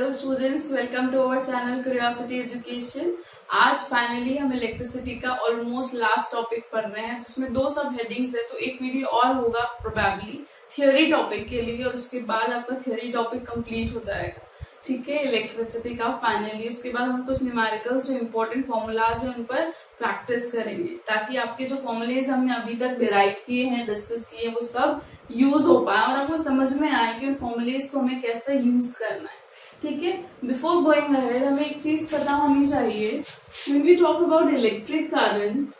Hello students, welcome to our channel curiosity education. आज finally हम electricity का almost last topic पढ़ रहे हैं, जिसमें दो सब हेडिंग्स है। तो एक वीडियो और होगा प्रोबेबली थियोरी टॉपिक के लिए, और उसके बाद आपका थियोरी टॉपिक कंप्लीट हो जाएगा। ठीक है, इलेक्ट्रिसिटी का फाइनली। उसके बाद हम कुछ न्यूमेरिकल्स जो इम्पोर्टेंट फॉर्मूलाज है उन पर प्रैक्टिस करेंगे, ताकि आपके जो फॉर्मूलेज हमने अभी तक डिराइव किए हैं, डिस्कस किए हैं, वो सब यूज हो पाए और आपको समझ में आए कि उन फॉर्मूलेज को हमें कैसे यूज करना है। ठीक है, बिफोर गोइंग अहेड हमें एक चीज पता होनी चाहिए। When we talk about electric current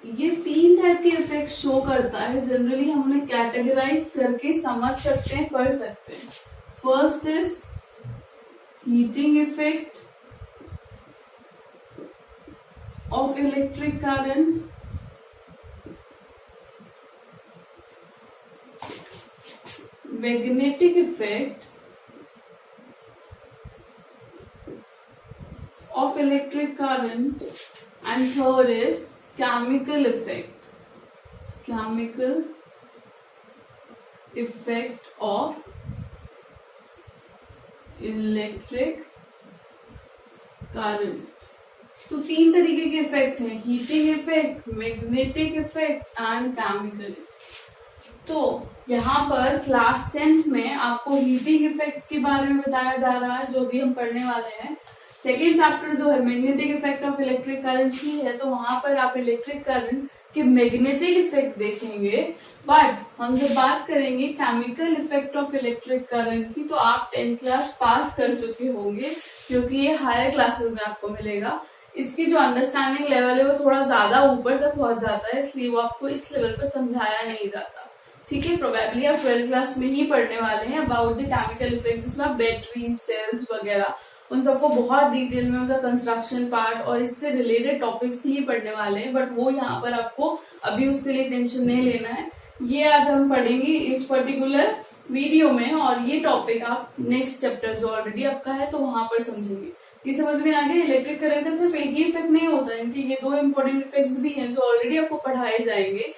ये तीन टाइप के इफेक्ट शो करता है। जनरली हम उन्हें कैटेगराइज करके समझ सकते हैं, पढ़ सकते हैं। First is heating effect of electric current, magnetic effect of electric current, and third is chemical effect of electric current। तो तीन तरीके के इफेक्ट हैं, heating effect, magnetic effect and chemical. तो यहाँ पर क्लास 10th में आपको हीटिंग इफेक्ट के बारे में बताया जा रहा है, जो भी हम पढ़ने वाले हैं। सेकेंड चैप्टर जो है magnetic effect of electric current ही है, तो वहां पर आप इलेक्ट्रिक करंट के मैग्नेटिक इफेक्ट देखेंगे। बट हम जब बात करेंगे chemical effect of electric current की, तो आप 10th क्लास पास कर चुके होंगे, क्योंकि ये हायर क्लासेस में आपको मिलेगा। इसकी जो अंडरस्टैंडिंग लेवल है वो थोड़ा ज्यादा ऊपर तक पहुंच जाता है, इसलिए वो आपको इस लेवल पर समझाया नहीं जाता। ठीक है, प्रोबेबली आप 12th क्लास में ही पढ़ने वाले हैं अबाउट द केमिकल इफेक्ट्स, जिसमें आप बैटरी, सेल्स वगैरह उन सबको बहुत डिटेल में उनका कंस्ट्रक्शन पार्ट और इससे रिलेटेड टॉपिक्स ही पढ़ने वाले हैं। बट वो यहाँ पर आपको अभी उसके लिए टेंशन नहीं लेना है। ये आज हम पढ़ेंगे इस पर्टिकुलर वीडियो में, और ये टॉपिक आप नेक्स्ट चैप्टर जो ऑलरेडी आपका है तो वहां पर समझेंगे। ये समझ में आ गया, इलेक्ट्रिक करंट का सिर्फ एक ही इफेक्ट नहीं होता है, इनके ये दो इंपॉर्टेंट इफेक्ट्स भी हैं जो ऑलरेडी आपको पढ़ाए जाएंगे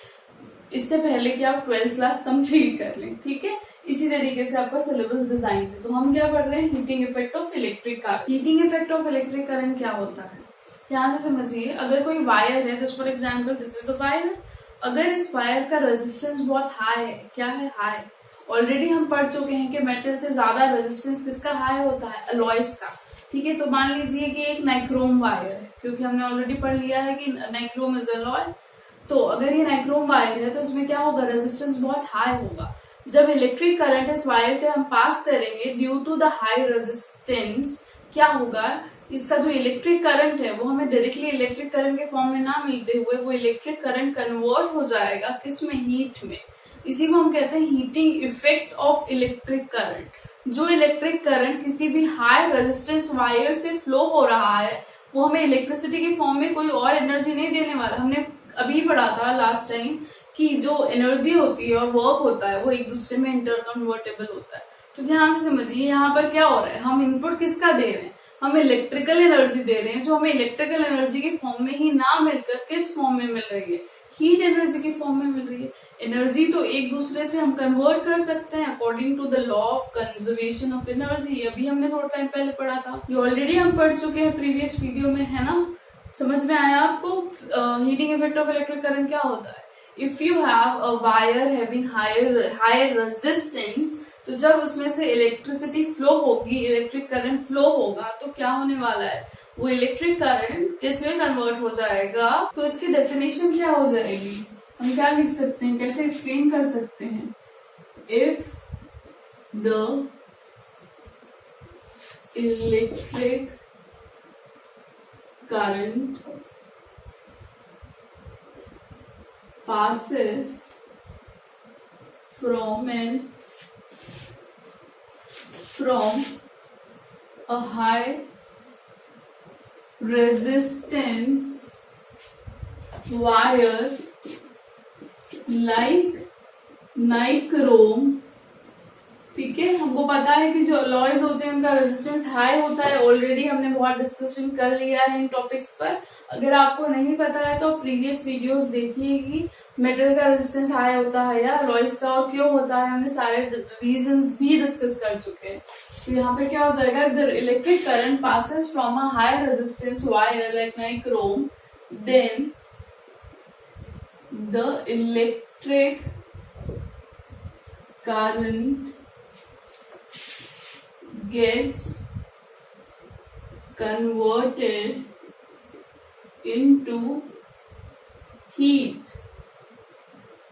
इससे पहले कि आप 12th क्लास कंप्लीट कर लें। ठीक है, इसी तरीके से आपका सिलेबस डिजाइन है। तो हम क्या पढ़ रहे हैं, heating effect of electric current. Heating effect of electric current क्या होता है, ध्यान से समझिए। अगर कोई वायर है, just for example this is a wire, अगर इस वायर का रेजिस्टेंस बहुत हाई है, क्या है हाई, ऑलरेडी हम पढ़ चुके हैं कि मेटल से ज्यादा रेजिस्टेंस किसका हाई होता है, अलॉयज का। ठीक है, तो मान लीजिए कि एक नाइक्रोम वायर है, क्योंकि हमने ऑलरेडी पढ़ लिया है कि नाइक्रोम इज अलॉय। तो अगर ये नाइक्रोम वायर है तो इसमें क्या होगा, रेजिस्टेंस बहुत हाई होगा। जब इलेक्ट्रिक करंट इस वायर से हम पास करेंगे due to the high resistance, क्या होगा, इसका जो इलेक्ट्रिक करंट है वो हमें डायरेक्टली इलेक्ट्रिक करंट के फॉर्म में ना मिलते हुए वो इलेक्ट्रिक करंट कन्वर्ट हो जाएगा किसमें, हीट में। इसी को हम कहते हैं heating effect of electric current. जो इलेक्ट्रिक करंट किसी भी हाई रेजिस्टेंस वायर से फ्लो हो रहा है वो हमें इलेक्ट्रिसिटी के फॉर्म में कोई और एनर्जी नहीं देने वाला। हमने अभी पढ़ा था लास्ट टाइम कि जो एनर्जी होती है और वर्क होता है वो एक दूसरे में इंटरकन्वर्टेबल होता है। तो ध्यान से समझिए, यहाँ पर क्या हो रहा है, हम इनपुट किसका दे रहे हैं, हम इलेक्ट्रिकल एनर्जी दे रहे हैं, जो हमें इलेक्ट्रिकल एनर्जी के फॉर्म में ही ना मिलकर किस फॉर्म में मिल रही है, हीट एनर्जी के फॉर्म में मिल रही है। एनर्जी तो एक दूसरे से हम कन्वर्ट कर सकते हैं according to the law of conservation of energy. अभी हमने थोड़ा टाइम पहले पढ़ा था, ये ऑलरेडी हम पढ़ चुके हैं प्रीवियस वीडियो में, है ना। समझ में आया आपको heating effect of electric current क्या होता है। If you have a wire having higher resistance, तो जब उसमें से इलेक्ट्रिसिटी फ्लो होगी, इलेक्ट्रिक करंट फ्लो होगा, तो क्या होने वाला है, वो इलेक्ट्रिक करंट किसमें कन्वर्ट हो जाएगा। तो इसकी डेफिनेशन क्या हो जाएगी, हम क्या लिख सकते हैं, कैसे एक्सप्लेन कर सकते हैं, if the electric current passes from a high resistance wire like nichrome। ठीक है, हमको पता है कि जो अलॉयज होते हैं उनका रेजिस्टेंस हाई होता है, ऑलरेडी हमने बहुत डिस्कशन कर लिया है इन टॉपिक्स पर। अगर आपको नहीं पता है तो प्रीवियस वीडियोस देखिएगी, मेटल का रेजिस्टेंस हाई होता है या अलॉयज का, और क्यों होता है, हमने सारे रीजंस भी डिस्कस कर चुके हैं। तो यहाँ पे क्या हो जाएगा, the electric current passes from a high resistance wire like chrome, then the electric current gets converted into heat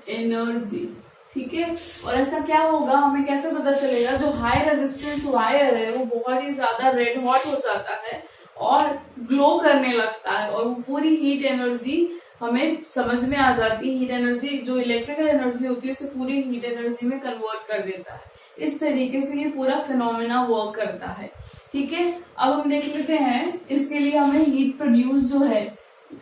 energy। ठीक है, और ऐसा क्या होगा, हमें कैसे पता चलेगा, जो हाई रेजिस्टेंस वायर है वो बहुत ही ज्यादा रेड हॉट हो जाता है और ग्लो करने लगता है, और वो पूरी हीट एनर्जी हमें समझ में आ जाती है। हीट एनर्जी जो इलेक्ट्रिकल एनर्जी होती है उसे पूरी हीट एनर्जी में कन्वर्ट कर देता है। इस तरीके से ये पूरा फिनोमेना वर्क करता है। ठीक है, अब हम देख लेते हैं इसके लिए हमें हीट प्रोड्यूस जो है,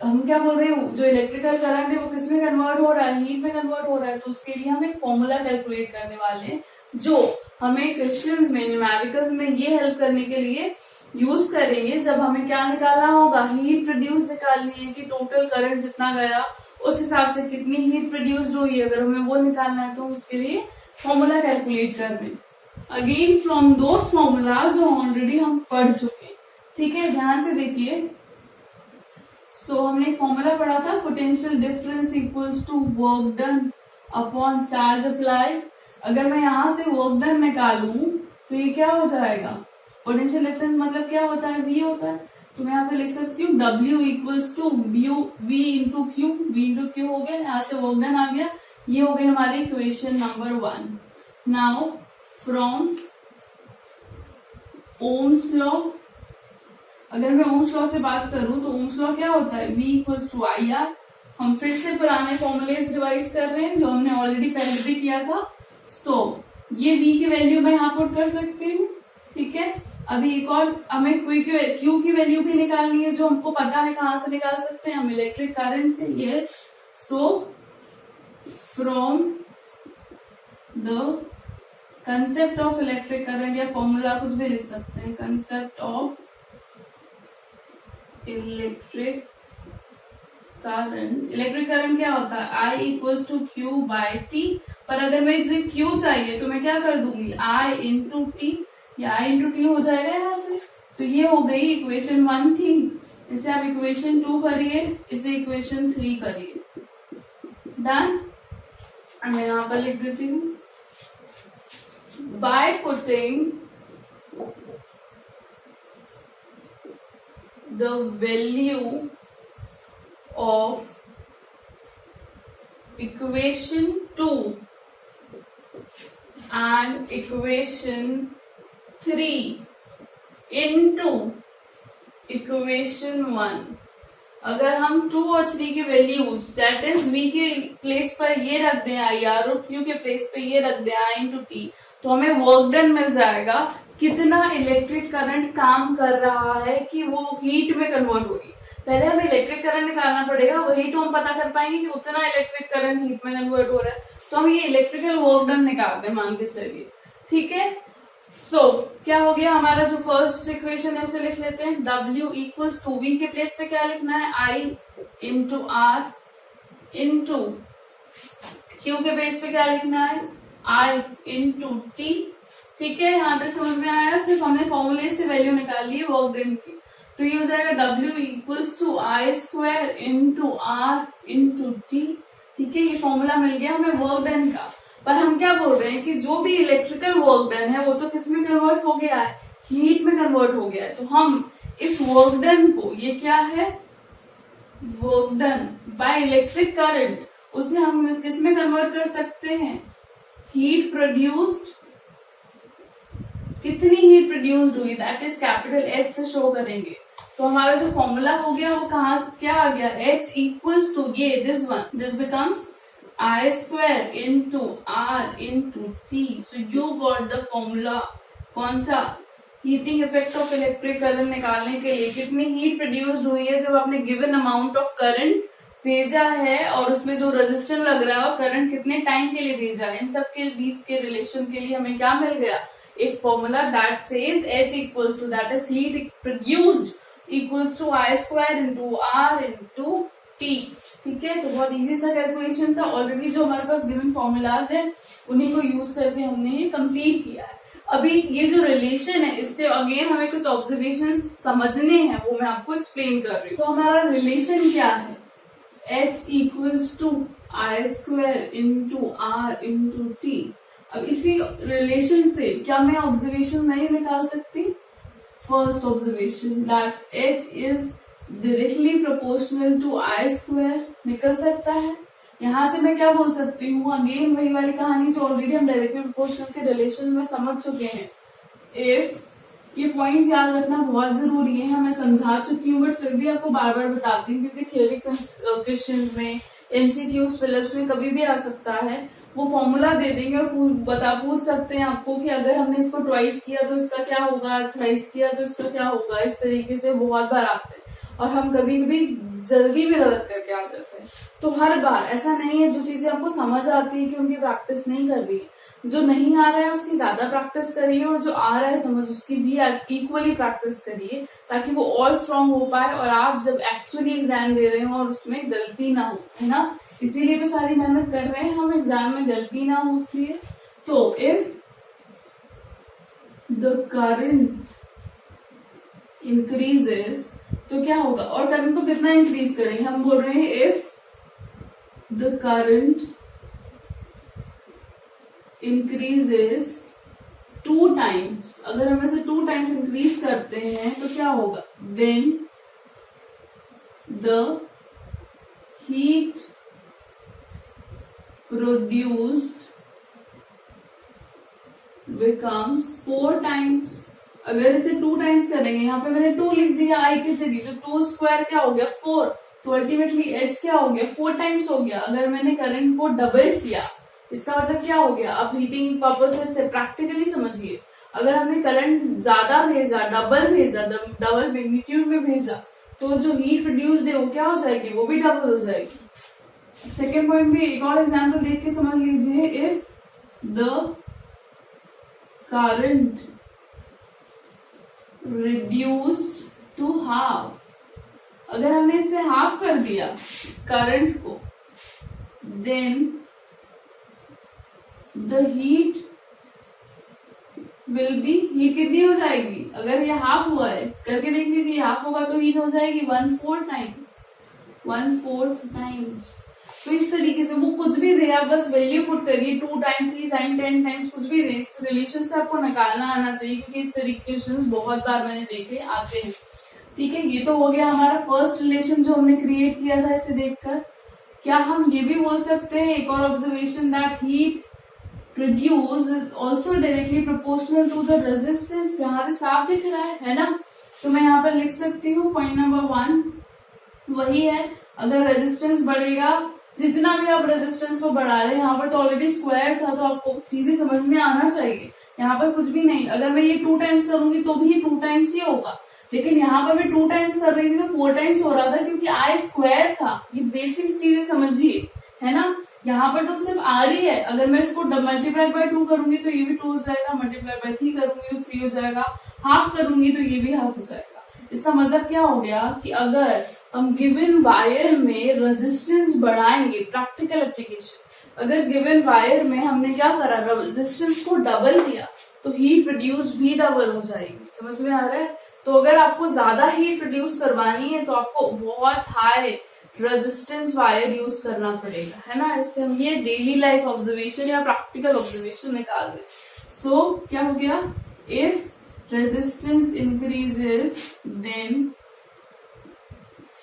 हम क्या बोल रहे हैं, जो इलेक्ट्रिकल करंट है वो किस में कन्वर्ट हो रहा है, हीट में कन्वर्ट हो रहा है। तो उसके लिए हम एक फॉर्मूला कैलकुलेट करने वाले हैं जो हमें क्वेश्चंस में, न्यूमेरिकल्स में ये हेल्प करने के लिए यूज करेंगे। जब हमें क्या निकालना होगा, हीट प्रोड्यूस निकालनी है कि टोटल करंट जितना गया उस हिसाब से कितनी हीट प्रोड्यूस्ड हुई है, अगर हमें वो निकालना है तो उसके लिए फॉर्मूला कैलकुलेट कर रहे हैं। अगेन फ्रॉम दोज फॉर्मूलाज जो ऑलरेडी हम पढ़ चुके हैं। ठीक है, ध्यान से देखिए। सो हमने एक फॉर्मूला पढ़ा था, potential difference equals to work done upon charge apply. अगर मैं यहाँ से वर्क डन निकालूं तो ये क्या हो जाएगा, पोटेंशियल डिफरेंस मतलब क्या होता है, V होता है। तो मैं यहाँ पे लिख सकती हूँ W equals to V into Q, V into Q हो गया, यहाँ से वर्क डन आ गया। ये हो गई हमारी equation number 1। Now from Ohm's law, अगर मैं ओम्स लॉ से बात करूं तो ओम्स लॉ क्या होता है, V इक्वल्स टू IR। हम फिर से पुराने फॉर्मूलेज रिवाइज कर रहे हैं जो हमने ऑलरेडी पहले भी किया था। सो ये V की वैल्यू मैं यहाँ पुट कर सकती हूँ। ठीक है, अभी एक और हमें Q की वैल्यू भी निकालनी है, जो हमको पता है कहाँ से निकाल सकते हैं हम, इलेक्ट्रिक करंट से। Yes, so from the concept of electric current, या फॉर्मूला कुछ भी लिख सकते हैं, concept of electric current. Electric current क्या होता है, I equals to Q by T. पर अगर मैं मुझे Q चाहिए तो मैं क्या कर दूंगी, I इंटू टी, या I इंटू टी हो जाएगा यहाँ से। तो ये हो गई इक्वेशन 1 थी, इसे आप इक्वेशन 2 करिए, इसे इक्वेशन 3 करिए। डन, मैं यहाँ पर लिख देती हूँ, by putting the value of equation 2 and equation 3 into equation 1, अगर हम 2 और 3 की वैल्यूज दैट इज V के प्लेस पर ये रख दें IR और Q के प्लेस पे ये रख दें I इंटू टी, तो हमें वर्क डन मिल जाएगा, कितना इलेक्ट्रिक करंट काम कर रहा है कि वो हीट में कन्वर्ट होगी। पहले हमें इलेक्ट्रिक करंट निकालना पड़ेगा, वही तो हम पता कर पाएंगे कि उतना इलेक्ट्रिक करंट हीट में कन्वर्ट हो रहा है। तो हम ये इलेक्ट्रिकल वर्क डन निकालते हैं, मान के चलिए। ठीक है, सो क्या हो गया हमारा, जो फर्स्ट इक्वेशन है उसे लिख लेते हैं, W इक्वल्स टू V के प्लेस पे क्या लिखना है, I into R into Q के प्लेस पे क्या लिखना है, I इंटू T। ठीक है, यहाँ तक समझ में आया, सिर्फ हमने फॉर्मूले से वैल्यू निकाल ली है वर्क डन की। तो ये हो जाएगा W equals to I square into R into T. ठीक है, ये फॉर्मूला मिल गया हमें वर्क डन का। पर हम क्या बोल रहे हैं कि जो भी इलेक्ट्रिकल वर्क डन है वो तो किस में कन्वर्ट हो गया है, हीट में कन्वर्ट हो गया है। तो हम इस वर्क डन को, ये क्या है, work done by electric current, उसे हम किस में कन्वर्ट कर सकते हैं, हीट प्रोड्यूस्ड, कितनी हीट प्रोड्यूस्ड हुई दैट इज कैपिटल H से शो करेंगे। तो हमारा जो फॉर्मूला हो गया वो कहाँ से क्या आ गया, H इक्वल्स टू ये this one, this becomes I square into R into T. So you got the formula, कौन सा, heating effect of electric current निकालने के लिए कितनी हीट प्रोड्यूस्ड हुई है जब आपने गिवन अमाउंट ऑफ करंट भेजा है, और उसमें जो रेजिस्टेंस लग रहा है और करंट कितने टाइम के लिए भेजा है, इन सब के बीच के रिलेशन के लिए हमें क्या मिल गया, एक formula that says H equals to that is heat produced equals to I square into R into T. ठीक है, तो बहुत इजी सा कैलकुलेशन था। ऑलरेडी जो हमारे पास गिवन फॉर्मूलाज है उन्हीं को यूज करके हमने ये कंप्लीट किया है। अभी ये जो रिलेशन है इससे अगेन हमें कुछ ऑब्जर्वेशन समझने हैं, वो मैं आपको एक्सप्लेन कर रही हूँ। तो हमारा रिलेशन क्या है, h equals to I square into R into T. अब इसी रिलेशन से क्या मैं ऑब्जर्वेशन नहीं निकाल सकती? First observation that h is directly proportional to I square निकल सकता है। यहाँ से मैं क्या बोल सकती हूँ, अगेन वही वाली कहानी जो ऑलरेडी हम डायरेक्टली प्रोपोर्शनल के रिलेशन में समझ चुके हैं। इफ ये पॉइंट्स याद रखना बहुत जरूरी है, मैं समझा चुकी हूँ बट फिर भी आपको बार बार बताती हूँ क्योंकि थियोरी क्वेश्चंस में, एमसीक्यूज, फिलिप्स में कभी भी आ सकता है। वो फॉर्मूला दे देंगे और पूछ सकते हैं आपको कि अगर हमने इसको ट्वाइस किया तो इसका क्या होगा, थ्राइस किया तो इसका क्या होगा। इस तरीके से बहुत बार आते हैं और हम कभी कभी जल्दी में गलत करके आ जाते हैं। तो हर बार ऐसा नहीं है, जो चीजें आपको समझ आती है कि उनकी प्रैक्टिस नहीं कर रही है, जो नहीं आ रहा है उसकी ज्यादा प्रैक्टिस करिए और जो आ रहा है समझ उसकी भी इक्वली प्रैक्टिस करिए ताकि वो और स्ट्रांग हो पाए और आप जब एक्चुअली एग्जाम दे रहे हो और उसमें गलती ना हो, है ना। इसीलिए तो सारी मेहनत कर रहे हैं हम, एग्जाम में गलती ना हो इसलिए। तो इफ द करंट इंक्रीजेस तो क्या होगा, और करंट को कितना इंक्रीज करेंगे, हम बोल रहे हैं if the current increases 2 times, अगर हम ऐसे 2 टाइम्स इंक्रीज करते हैं तो क्या होगा, then the heat produced becomes 4 times. अगर इसे 2 टाइम्स करेंगे, यहाँ पे मैंने 2 लिख दिया आई की जगह, तो 2 स्क्वायर क्या हो गया 4, तो अल्टीमेटली h क्या हो गया 4 टाइम्स हो गया। अगर मैंने करंट को डबल किया इसका मतलब क्या हो गया, अब हीटिंग पर्पसेस से प्रैक्टिकली समझिए, अगर हमने करंट ज्यादा भेजा, डबल मैग्नीट्यूड में भेजा तो जो हीट प्रोड्यूस्ड है वो क्या हो जाएगी, वो भी डबल हो जाएगी। सेकेंड पॉइंट भी एक और एग्जाम्पल देख के समझ लीजिए, if the current reduced to half, अगर हमने इसे हाफ कर दिया करंट को, then the heat will be, heat कितनी हो जाएगी, अगर ये हाफ हुआ है करके देख लीजिए, हाफ होगा तो हीट हो जाएगी 1/4 टाइम्स। तो इस तरीके से वो कुछ भी दे, आप बस वैल्यू पुट करिए, 2 टाइम्स 3 टाइम्स 10 टाइम्स कुछ भी दे, इस रिलेशन से आपको निकालना आना चाहिए क्योंकि इस तरीके के क्वेश्चन बहुत बार मैंने देखे आते हैं। ठीक है, ये तो हो गया हमारा फर्स्ट रिलेशन जो हमने क्रिएट किया था इसे देखकर। क्या हम ये भी बोल सकते हैं एक और observation, that heat produce is also directly proportional to the resistance, यहाँ से साफ दिख रहा है ना। तो मैं यहाँ पर लिख सकती हूँ पॉइंट नंबर 1 वही है, अगर रेजिस्टेंस बढ़ेगा, जितना भी आप रेजिस्टेंस को बढ़ा रहे हैं, यहाँ पर तो ऑलरेडी स्क्वायर था तो आपको चीजें समझ में आना चाहिए, यहाँ पर कुछ भी नहीं। अगर मैं ये 2 टाइम्स करूंगी तो भी ये 2 टाइम्स ही होगा, लेकिन यहाँ पर मैं 2 टाइम्स कर रही थी तो 4 टाइम्स हो रहा था क्योंकि आई स्क्वायर था। ये बेसिक चीजें समझिए, है ना। यहाँ पर तो सिर्फ आ रही है, अगर मैं इसको मल्टीप्लाई बाय 2 करूंगी तो ये भी 2 हो जाएगा, मल्टीप्लाई बाय 3 करूंगी तो 3 हो जाएगा, हाफ करूंगी तो ये भी हाफ हो जाएगा। इसका मतलब क्या हो गया कि अगर हम गिवन वायर में रेजिस्टेंस बढ़ाएंगे, प्रैक्टिकल एप्लीकेशन, अगर गिवन वायर में हमने क्या करा, रेजिस्टेंस को डबल किया तो हीट प्रोड्यूस भी डबल हो जाएगी। समझ में आ रहा है। तो अगर आपको ज्यादा हीट प्रोड्यूस करवानी है तो आपको बहुत हाई रेजिस्टेंस वायर यूज करना पड़ेगा, है ना। इससे हम ये डेली लाइफ ऑब्जर्वेशन या प्रैक्टिकल ऑब्जर्वेशन निकाल रहे हैं। सो क्या हो गया, if resistance increases then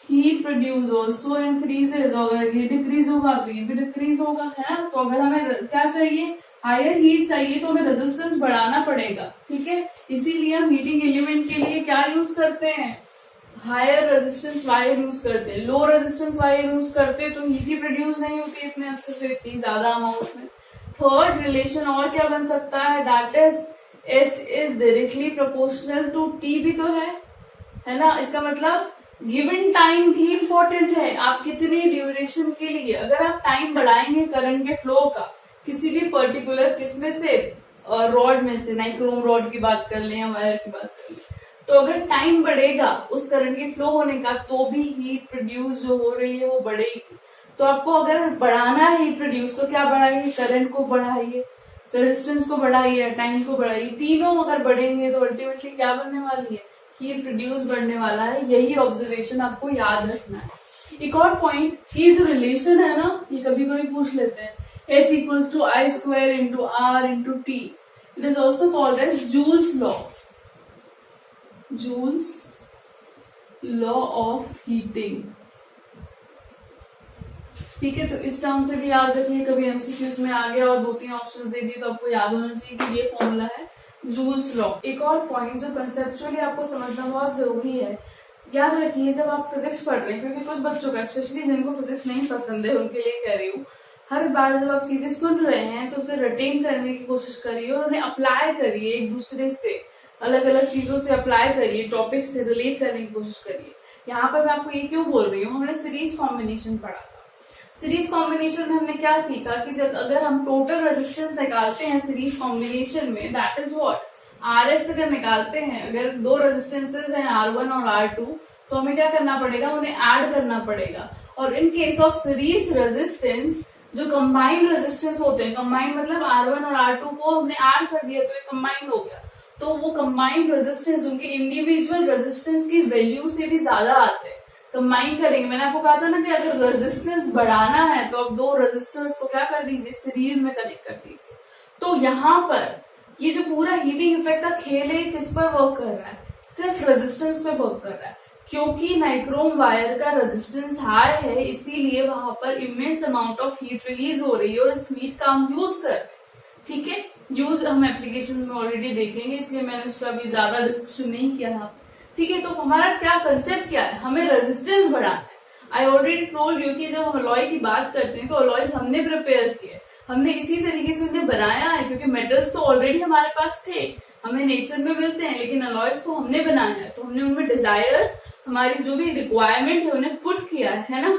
heat produce also increases, अगर ये डिक्रीज होगा तो ये भी डिक्रीज होगा, है ना। तो अगर हमें क्या चाहिए, हायर हीट चाहिए तो हमें रेजिस्टेंस बढ़ाना पड़ेगा। ठीक है, इसीलिए हम हीटिंग एलिमेंट के लिए क्या यूज करते हैं, हायर रेजिस्टेंस वायर यूज करते हैं। लो रेजिस्टेंस वायर यूज करते हैं तो हीट ही प्रोड्यूस नहीं होती इतने अच्छे से, इतनी ज्यादा अमाउंट में। थर्ड रिलेशन और क्या बन सकता है, that is H is directly proportional to T भी तो है ना। इसका मतलब गिवन टाइम भी इंपॉर्टेंट है, आप कितनी ड्यूरेशन के लिए, अगर आप टाइम बढ़ाएंगे करंट के फ्लो का किसी भी पर्टिकुलर किसमें से, रॉड में से, नाइक्रोम रॉड की बात कर लें या वायर की बात कर लें, तो अगर टाइम बढ़ेगा उस करंट के फ्लो होने का तो भी हीट प्रोड्यूस जो हो रही है वो बढ़ेगी। तो आपको अगर बढ़ाना है हीट प्रोड्यूस तो क्या बढ़ाइए, करंट को बढ़ाइए, रेजिस्टेंस को बढ़ाइए, टाइम को बढ़ाइए, तीनों अगर बढ़ेंगे तो अल्टीमेटली क्या बनने वाली है, हीट प्रोड्यूस बढ़ने वाला है। यही ऑब्जर्वेशन आपको याद रखना है। एक और पॉइंट, ये जो रिलेशन है ना, ये कभी कभी पूछ लेते हैं, H equals to I square into R into T. It is also called as Joule's law. Joule's law of heating. ठीक है, तो इस टर्म से भी याद रखिए, कभी एमसीक्यूज में आ गया और 2-3 ऑप्शंस दे दिए तो आपको याद होना चाहिए कि ये फॉर्मूला है जूल्स लॉ। एक और पॉइंट जो कंसेप्चुअली आपको समझना बहुत जरूरी है, याद रखिए जब आप फिजिक्स पढ़ रहे हैं, क्योंकि कुछ बच्चों का स्पेशली जिनको फिजिक्स नहीं पसंद है उनके लिए कह रही हूँ, हर बार जब आप चीजें सुन रहे हैं तो उसे रिटेन करने की कोशिश करिए और उन्हें अप्लाई करिए, एक दूसरे से अलग अलग चीजों से अप्लाई करिए, टॉपिक से रिलेट करने की कोशिश करिए। यहाँ पर मैं आपको ये क्यों बोल रही हूँ, हमने सीरीज कॉम्बिनेशन पढ़ा था। सीरीज कॉम्बिनेशन में हमने क्या सीखा कि जब अगर हम टोटल रेजिस्टेंस निकालते हैं सीरीज कॉम्बिनेशन में, दैट इज व्हाट, RS अगर निकालते हैं, अगर दो रेजिस्टेंसेज हैं R1 और R2, तो हमें क्या करना पड़ेगा, उन्हें ऐड करना पड़ेगा। और in case of series resistance जो कंबाइंड रेजिस्टेंस होते हैं, कंबाइंड मतलब R1 और R2 को हमने ऐड कर दिया तो ये कंबाइंड हो गया, तो वो कंबाइंड रेजिस्टेंस उनके इंडिविजुअल रेजिस्टेंस की वैल्यू से भी ज्यादा आते हैं। कंबाइन करेंगे, मैंने आपको कहा था ना कि अगर रेजिस्टेंस बढ़ाना है तो अब दो रेजिस्टेंस को क्या कर दीजिए, सीरीज में कनेक्ट कर दीजिए। तो यहाँ पर ये जो पूरा हीटिंग इफेक्ट का खेल है किस पर वर्क कर रहा है, सिर्फ रेजिस्टेंस पे वर्क कर रहा है। क्योंकि नाइक्रोम वायर का रेजिस्टेंस हाई है, इसीलिए वहां पर immense amount of heat release हो रही है और इस हीट का हम यूज कर रहे हैं। ठीक है, यूज हम एप्लीकेशंस में ऑलरेडी देखेंगे, इसलिए मैंने उस पर अभी ज्यादा डिस्कशन नहीं किया था। ठीक है, तो हमारा क्या कंसेप्ट क्या है, हमें रेजिस्टेंस बढ़ाना है। आई ऑलरेडी टोल्ड यू कि जब हम अलॉय की बात करते हैं तो अलॉयज हमने प्रिपेयर किए, हमने इसी तरीके से उन्हें बनाया है, क्योंकि मेटल्स तो ऑलरेडी हमारे पास थे, हमें नेचर में मिलते हैं, लेकिन अलॉयज को हमने बनाया है, तो हमने उनमें डिजायर, हमारी जो भी रिक्वायरमेंट है उन्हें पुट किया है ना।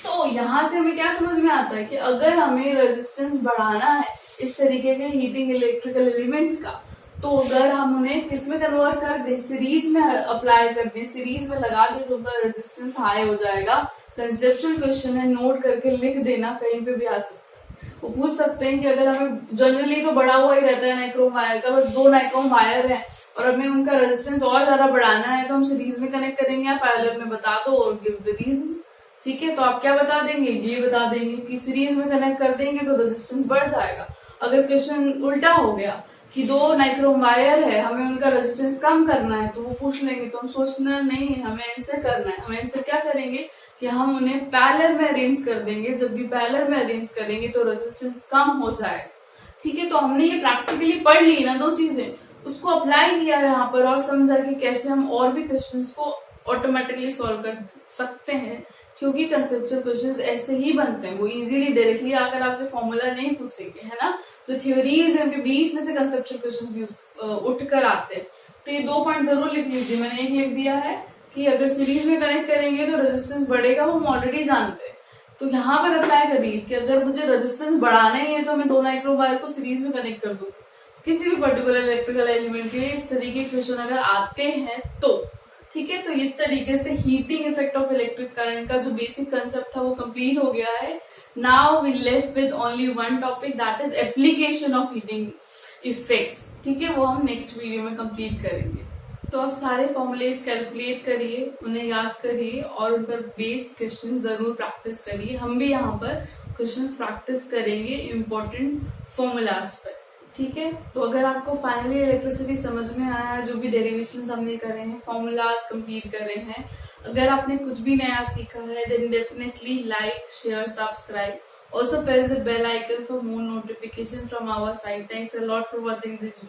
तो यहाँ से हमें क्या समझ में आता है कि अगर हमें रेजिस्टेंस बढ़ाना है इस तरीके के हीटिंग इलेक्ट्रिकल एलिमेंट्स का, तो अगर हम उन्हें किस में कन्वर्ट कर दे, सीरीज में अप्लाई कर दे, सीरीज में लगा दे, तो उनका रेजिस्टेंस हाई हो जाएगा। कंसेप्चुअल क्वेश्चन है, नोट करके लिख देना, कहीं पे भी आ सकता है। वो पूछ सकते हैं कि अगर हमें जनरली तो बढ़ा हुआ ही रहता है नाइक्रोम वायर का, बस 2 नाइक्रोम वायर है और हमें उनका रेजिस्टेंस और ज्यादा बढ़ाना है, तो हम सीरीज में कनेक्ट करेंगे या पैरेलल में, बता दो और गिव द रीजन। ठीक है, तो आप क्या बता देंगे, ये बता देंगे कि सीरीज में कनेक्ट कर देंगे तो रेजिस्टेंस बढ़ जाएगा। अगर क्वेश्चन उल्टा हो गया कि 2 नाइक्रोम वायर है, हमें उनका रेजिस्टेंस कम करना है, तो वो पूछ लेंगे, तो हम सोचना नहीं है, हमें इनसे करना है, हमें इनसे क्या करेंगे कि हम उन्हें पैरेलल में अरेंज कर देंगे। जब भी पैरेलल में अरेंज करेंगे तो रेजिस्टेंस कम हो जाएगा। ठीक है, तो हमने ये प्रैक्टिकली पढ़ ली ना 2 चीजें, उसको अप्लाई किया यहाँ पर और समझा कि कैसे हम और भी क्वेश्चंस को ऑटोमेटिकली सॉल्व कर सकते हैं, क्योंकि कंसेप्चुअल क्वेश्चंस ऐसे ही बनते हैं, वो इजीली डायरेक्टली आकर आपसे फॉर्मूला नहीं पूछेंगे, है ना। तो थ्योरीज के बीच में से कंसेप्चुअल क्वेश्चंस उठ कर आते हैं। तो ये 2 पॉइंट जरूर लिख लीजिए, मैंने एक लिख दिया है कि अगर सीरीज में कनेक्ट करेंगे तो रेजिस्टेंस बढ़ेगा, वो हम ऑलरेडी जानते हैं। तो यहाँ पर अप्लाई करिए कि अगर मुझे रेजिस्टेंस बढ़ाना ही है तो मैं 2 नाइक्रोम वायर को सीरीज में कनेक्ट कर दूँ। किसी भी पर्टिकुलर इलेक्ट्रिकल एलिमेंट के लिए इस तरीके के क्वेश्चन अगर आते हैं तो ठीक है, तो इस तरीके से heating effect of electric current का जो बेसिक कंसेप्ट था वो कंप्लीट हो गया है। Now we left with only one topic, that is application of heating effect. ठीक है, वो हम नेक्स्ट वीडियो में कंप्लीट करेंगे। तो आप सारे फॉर्मूलेस कैलकुलेट करिए, उन्हें याद करिए और उन पर बेस्ड क्वेश्चन जरूर प्रैक्टिस करिए। हम भी यहाँ पर क्वेश्चंस प्रैक्टिस करेंगे इम्पोर्टेंट फॉर्मूलाज पर। ठीक है, तो अगर आपको फाइनली इलेक्ट्रिसिटी समझ में आया, जो भी डेरिवेशंस हमने करे हैं, फॉर्मूलाज कंप्लीट करे हैं, अगर आपने कुछ भी नया सीखा है, then definitely like, share, subscribe. Also press the bell icon for more notification from our side. Thanks a lot for watching this video.